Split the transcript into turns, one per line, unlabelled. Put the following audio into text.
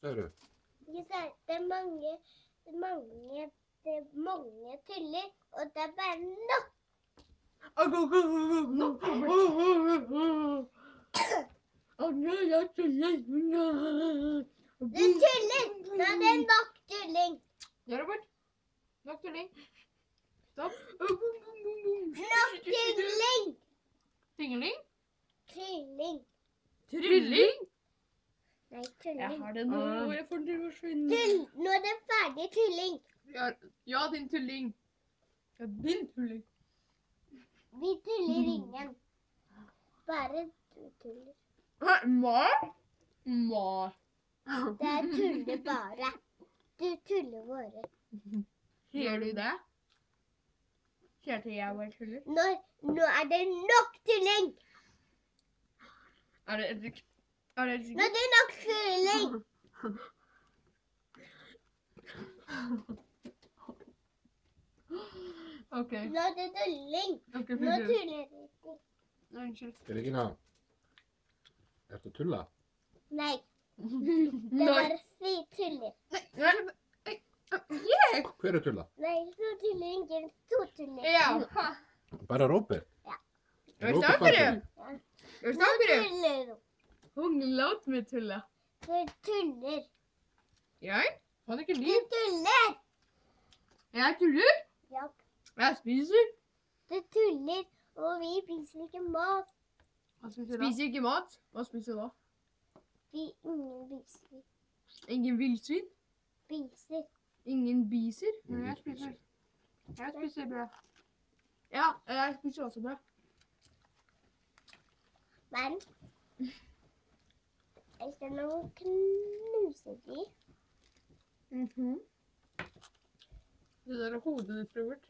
ser du?
Ikke sant? Det er mange tuller, og det er bare nok. Du tuller! Nå er det nok tulling.
Ja, Robert. Nok tulling. Stopp.
Nok tulling!
Tingeling?
Tulling.
Trylling?
Nei,
Jeg
tulling.
har det nå. Jeg får det forsvinne.
Tull! Nå er det ferdig tulling.
Ja, din tulling. Ja, din tulling.
Vi tuller ingen. Bare du tuller.
Ma?
Det er tuller bare. Du tuller våre.
Sier du det? Sier til jeg bare tuller?
Nå er det nok tulling!
Er det
Nå er det nok tulling!
Ok.
Nå er det tulling.
Ok,
Nå
fortsett.
tuller du ikke.
Unnskyld.
Regina, er det tulla?
Nei, det er bare si tuller.
Hvor er det tulla?
Nei, så tuller ingen. To tuller.
Ja.
Bare Robert?
Ja.
Hva snakker du? Hva
Nå
snakker du?
tuller du.
Hun lot meg tulle.
Du tuller.
Jeg? Hadde ikke
Du
liv.
tuller.
Jeg tuller.
Ja,
Jeg spiser.
du tuller. Og vi spiser ikke mat.
Hva spiser du da? Spiser ikke mat. Hva spiser du da?
Ingen spiser.
Ingen villsvin.
Spiser.
Ingen biser.
Ingen
Jeg
spiser.
spiser brød. Ja, jeg spiser også brød.
Men jeg skal nå knuse de.
Det der er hodet ditt, Robert.